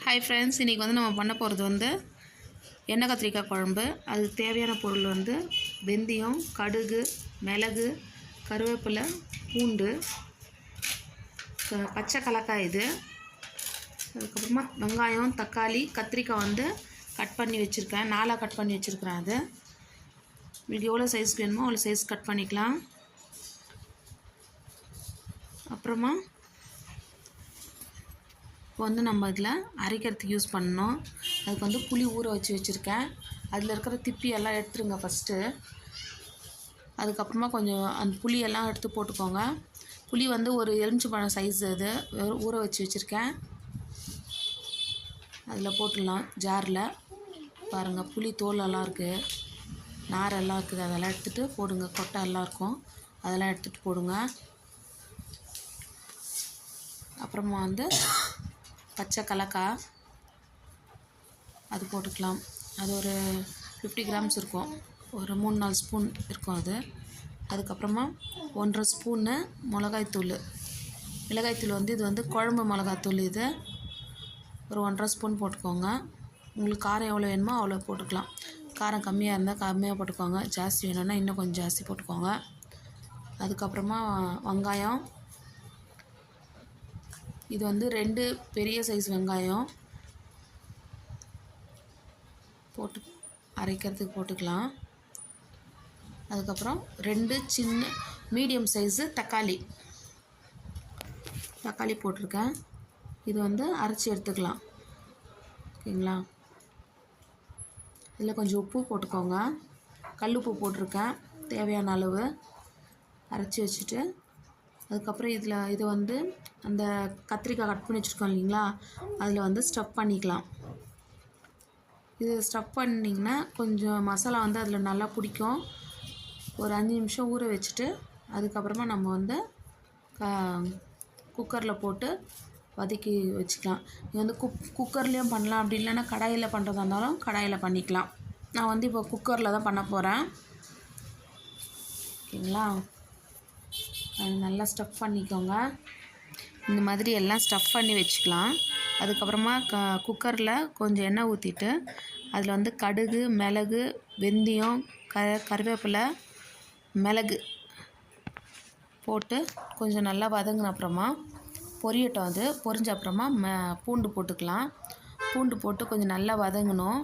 Hi friends, இன்றைக்கி வந்து நம்ம பண்ண போகிறது வந்து எண்ணெய் கத்திரிக்காய் குழம்பு. அதுக்கு தேவையான பொருள் வந்து வெந்தயம், கடுகு, மிளகு, கருவேப்பிலை, பூண்டு, பச்சை கலக்காய். இது அதுக்கப்புறமா வெங்காயம், தக்காளி, கத்திரிக்காய் வந்து கட் பண்ணி வச்சுருக்கேன். 4 கட் பண்ணி வச்சுருக்கிறேன். அது உங்களுக்கு எவ்வளோ சைஸ் வேணுமோ அவ்வளோ சைஸ் கட் பண்ணிக்கலாம். அப்புறமா இப்போ வந்து நம்ம இதில் அரைக்கிறதுக்கு யூஸ் பண்ணணும். அதுக்கு வந்து புளி ஊற வச்சுருக்கேன். அதில் இருக்கிற திப்பியெல்லாம் எடுத்துருங்க ஃபஸ்ட்டு. அதுக்கப்புறமா கொஞ்சம் அந்த புளியெல்லாம் எடுத்து போட்டுக்கோங்க. புளி வந்து ஒரு எலுமிச்சம்பழம் சைஸ் அது ஊற வச்சுருக்கேன். அதில் போட்டுடலாம் ஜாரில். பாருங்கள், புளி தோலெல்லாம் இருக்குது, நாரெல்லாம் இருக்குது. அதெல்லாம் எடுத்துகிட்டு போடுங்க. கொட்டை எல்லாம் இருக்கும், அதெல்லாம் எடுத்துகிட்டு போடுங்க. அப்புறமா வந்து பச்சை கலக்காய் அது போட்டுக்கலாம். அது ஒரு 50 கிராம்ஸ் இருக்கும், ஒரு 3-4 ஸ்பூன் இருக்கும் அது. அதுக்கப்புறமா 1.5 ஸ்பூன்னு மிளகாய்த்தூள் வந்து இது வந்து குழம்பு மிளகாய்த்தூள். இது ஒரு 1.5 ஸ்பூன் போட்டுக்கோங்க. உங்களுக்கு காரம் எவ்வளோ வேணுமோ அவ்வளோ போட்டுக்கலாம். காரம் கம்மியாக இருந்தால் கம்மியாக போட்டுக்கோங்க, ஜாஸ்தி வேணும்னா இன்னும் கொஞ்சம் ஜாஸ்தி போட்டுக்கோங்க. அதுக்கப்புறமா வெங்காயம், இது வந்து 2 பெரிய சைஸ் வெங்காயம் போட்டு அரைக்கிறதுக்கு போட்டுக்கலாம். அதுக்கப்புறம் 2 சின்ன மீடியம் சைஸு தக்காளி போட்டிருக்கேன். இது வந்து அரைச்சி எடுத்துக்கலாம். ஓகேங்களா? இதில் கொஞ்சம் உப்பு போட்டுக்கோங்க. கல்லுப்பு போட்டிருக்கேன் தேவையான அளவு. அரைச்சி வச்சுட்டு அதுக்கப்புறம் இது வந்து அந்த கத்திரிக்காய் கட் பண்ணி வச்சுருக்கோம் இல்லைங்களா, அதில் வந்து ஸ்டஃப் பண்ணிக்கலாம். இது ஸ்டஃப் பண்ணிங்கன்னா கொஞ்சம் மசாலா வந்து அதில் நல்லா பிடிக்கும். ஒரு 5 நிமிஷம் ஊற வச்சுட்டு அதுக்கப்புறமா நம்ம வந்து குக்கரில் போட்டு வதக்கி வச்சுக்கலாம். இது வந்து குக்கர்லேயும் பண்ணலாம், அப்படி இல்லைன்னா கடாயில் பண்ணுறதா இருந்தாலும் கடாயில் பண்ணிக்கலாம். நான் வந்து இப்போ குக்கரில் தான் பண்ண போகிறேன். ஓகேங்களா? நல்லா ஸ்டஃப் பண்ணிக்கோங்க. இந்த மாதிரி எல்லாம் ஸ்டஃப் பண்ணி வச்சுக்கலாம். அதுக்கப்புறமா குக்கரில் கொஞ்சம் எண்ணெய் ஊற்றிட்டு அதில் வந்து கடுகு, மிளகு, வெந்தயம், கருவேப்பிலை, மிளகு போட்டு கொஞ்சம் நல்லா வதங்கின அப்புறமா பொரியட்டும். அது பொரிஞ்ச அப்புறமா பூண்டு போட்டுக்கலாம். பூண்டு போட்டு கொஞ்சம் நல்லா வதங்கணும்.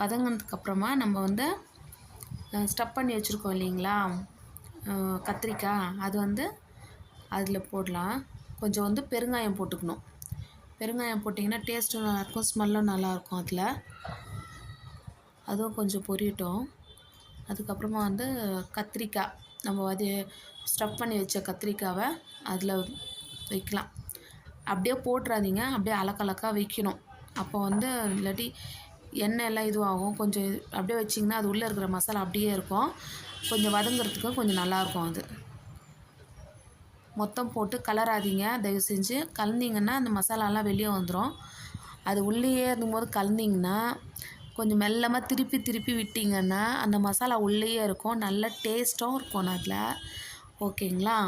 வதங்கினதுக்கப்புறமா நம்ம வந்து ஸ்டஃப் பண்ணி வச்சுருக்கோம் இல்லைங்களா கத்திரிக்காய், அது வந்து அதில் போடலாம். கொஞ்சம் வந்து பெருங்காயம் போட்டுக்கணும். பெருங்காயம் போட்டிங்கன்னா டேஸ்ட்டும் நல்லாயிருக்கும், ஸ்மெல்லும் நல்லாயிருக்கும். அதில் அதுவும் கொஞ்சம் பொரியட்டும். அதுக்கப்புறமா வந்து கத்திரிக்காய் நம்ம ஸ்டஃப் பண்ணி வச்ச கத்திரிக்காவை அதில் வைக்கலாம். அப்படியே போட்டுறாதீங்க, அப்படியே அலக்கலக்காக வைக்கணும். அப்போ வந்து இல்லாட்டி எண்ணெய் எல்லாம் இதுவாகும். கொஞ்சம் அப்படியே வச்சிங்கன்னா அது உள்ளே இருக்கிற மசாலா அப்படியே இருக்கும். கொஞ்சம் வதங்கிறதுக்கு கொஞ்சம் நல்லாயிருக்கும். அது மொத்தம் போட்டு கலராதீங்க தயவு செஞ்சு. கலந்திங்கன்னா அந்த மசாலாலாம் வெளியே வந்துடும். அது உள்ளேயே இருக்கும்போது கலந்திங்கன்னா கொஞ்சம் மெல்லமாக திருப்பி விட்டிங்கன்னா அந்த மசாலா உள்ளேயே இருக்கும், நல்ல டேஸ்ட்டும் இருக்கும் அதில். ஓகேங்களா?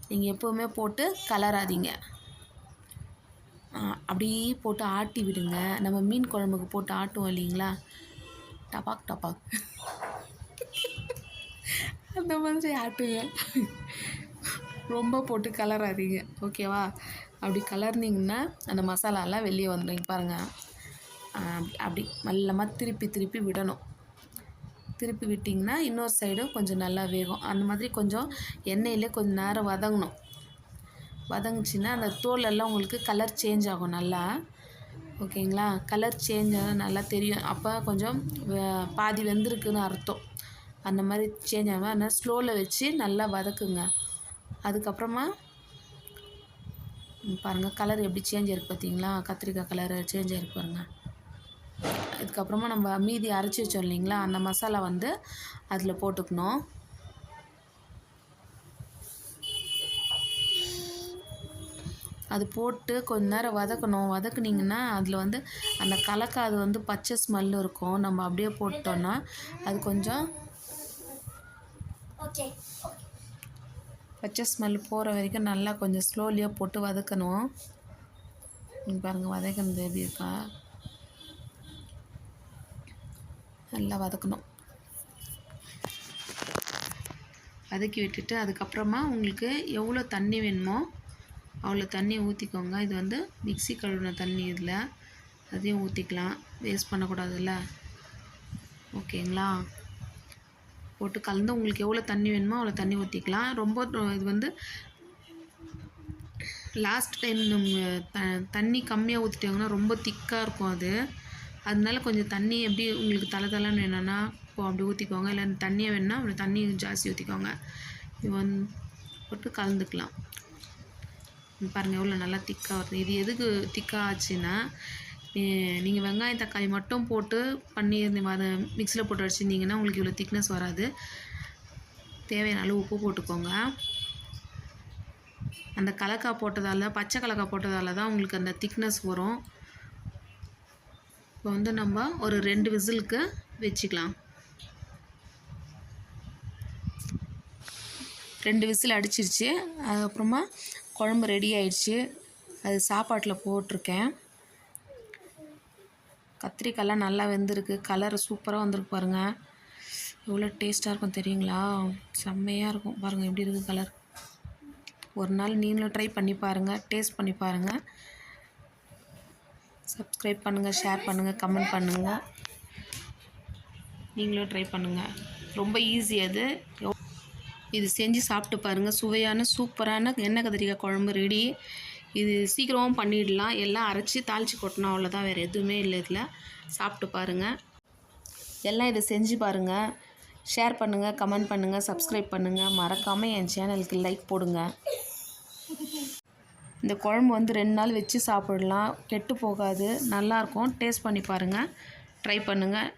நீங்கள் எப்போவுமே போட்டு கலராதீங்க, அப்படியே போட்டு ஆட்டி விடுங்க. நம்ம மீன் குழம்புக்கு போட்டு ஆட்டுவோம் இல்லைங்களா, டபாக் அந்த மாதிரி ஆட்டுங்க. ரொம்ப போட்டு கலராதீங்க, ஓகேவா? அப்படி கலர்னிங்கன்னா அந்த மசாலாலாம் வெளியே வந்துடும். பாருங்கள், அப்படி மெல்லமாக திருப்பி விடணும். திருப்பி விட்டிங்கன்னா இன்னொரு சைடும் கொஞ்சம் நல்லா வேகும். அந்த மாதிரி கொஞ்சம் எண்ணெயிலே கொஞ்சம் நேரம் வதங்கணும். வதங்குச்சின்னா அந்த தோலெல்லாம் உங்களுக்கு கலர் சேஞ்ச் ஆகும் நல்லா. ஓகேங்களா? கலர் சேஞ்ச் ஆக நல்லா தெரியும். அப்போ கொஞ்சம் பாதி வெந்திருக்குன்னு அர்த்தம். அந்த மாதிரி சேஞ்ச் ஆகும். அதனால் ஸ்லோவில் வச்சு நல்லா வதக்குங்க. அதுக்கப்புறமா பாருங்கள், கலர் எப்படி சேஞ்ச் ஆகிருக்கு பார்த்தீங்களா? கத்திரிக்காய் கலர் சேஞ்ச் ஆகிருக்கு பாருங்கள். அதுக்கப்புறமா நம்ம மீதி அரைச்சி வச்சோம் இல்லைங்களா, அந்த மசாலா வந்து அதில் போட்டுக்கணும். அது போட்டு கொஞ்ச நேரம் வதக்கணும். வதக்குனிங்கன்னா அதில் வந்து அந்த கலக்காய் அது வந்து பச்சை ஸ்மெல்லு இருக்கும். நம்ம அப்படியே போட்டோன்னா அது கொஞ்சம் பச்சை ஸ்மெல் போகிற வரைக்கும் நல்லா கொஞ்சம் ஸ்லோலியாக போட்டு வதக்கணும். நீங்கள் பாருங்கள் வதக்கிறது எப்படி இருக்கா, நல்லா வதக்கணும். வதக்கி விட்டுட்டு அதுக்கப்புறமா உங்களுக்கு எவ்வளோ தண்ணி வேணுமோ அவ்வளோ தண்ணியை ஊற்றிக்கோங்க. இது வந்து மிக்ஸி கழுவின தண்ணி, இதில் அதையும் ஊற்றிக்கலாம், வேஸ்ட் பண்ணக்கூடாதுல்ல. ஓகேங்களா? போட்டு கலந்து உங்களுக்கு எவ்வளோ தண்ணி வேணுமோ அவ்வளோ தண்ணி ஊற்றிக்கலாம். ரொம்ப இது வந்து லாஸ்ட் டைம் நம்ம தண்ணி கம்மியாக ஊற்றிட்டாங்கன்னா ரொம்ப திக்காக இருக்கும் அது. அதனால கொஞ்சம் தண்ணி எப்படி உங்களுக்கு தலைன்னு வேணும்னா அப்படி ஊற்றிக்கோங்க, இல்லை தண்ணியை வேணுன்னா அப்படி தண்ணி ஜாஸ்தி ஊற்றிக்கோங்க. இது வந்து போட்டு கலந்துக்கலாம். பாருங்கள் எவ்வளோ நல்லா திக்காக வருது. இது எதுக்கு திக்காக ஆச்சுன்னா, நீங்கள் வெங்காயம் தக்காளி மட்டும் போட்டு பண்ணி அதை மிக்ஸியில் போட்டு அடிச்சிருந்தீங்கன்னா உங்களுக்கு இவ்வளோ திக்னஸ் வராது. தேவையான அளவு உப்பு போட்டுக்கோங்க. அந்த கலக்காய் போட்டதால், பச்சை கலக்காய் போட்டதால் தான் உங்களுக்கு அந்த திக்னஸ் வரும். இப்போ வந்து நம்ம ஒரு 2 விசிலுக்கு வச்சுக்கலாம். 2 விசில் அடிச்சிருச்சு. அதுக்கப்புறமா குழம்பு ரெடி ஆயிடுச்சு. அது சாப்பாட்டில் போட்டிருக்கேன். கத்திரிக்காயெலாம் நல்லா வெந்திருக்கு, கலர் சூப்பராக வந்திருக்கு பாருங்கள். எவ்வளோ டேஸ்ட்டாக இருக்கும் தெரியுங்களா? செம்மையாக இருக்கும் பாருங்கள் எப்படி இருக்குது கலர். ஒரு நாள் நீங்களும் ட்ரை பண்ணி பாருங்கள், டேஸ்ட் பண்ணி பாருங்கள். சப்ஸ்கிரைப் பண்ணுங்கள், ஷேர் பண்ணுங்கள், கமெண்ட் பண்ணுங்கள். நீங்களும் ட்ரை பண்ணுங்கள், ரொம்ப ஈஸி அது. இது செஞ்சு சாப்பிட்டு பாருங்கள். சுவையான சூப்பரான எண்ணெய் கத்திரிக்காய் குழம்பு ரெடி. இது சீக்கிரமும் பண்ணிடலாம். எல்லாம் அரைச்சி தாளித்து கொட்டணும், அவ்வளோதான், வேறு எதுவுமே இல்லை இதில். சாப்பிட்டு பாருங்கள். எல்லாம் இதை செஞ்சு பாருங்கள். ஷேர் பண்ணுங்கள், கமெண்ட் பண்ணுங்கள், சப்ஸ்கிரைப் பண்ணுங்கள். மறக்காமல் என் சேனலுக்கு லைக் போடுங்க. இந்த குழம்பு வந்து 2 நாள் வச்சு சாப்பிடலாம், கெட்டு போகாது, நல்லாயிருக்கும். டேஸ்ட் பண்ணி பாருங்கள், ட்ரை பண்ணுங்கள்.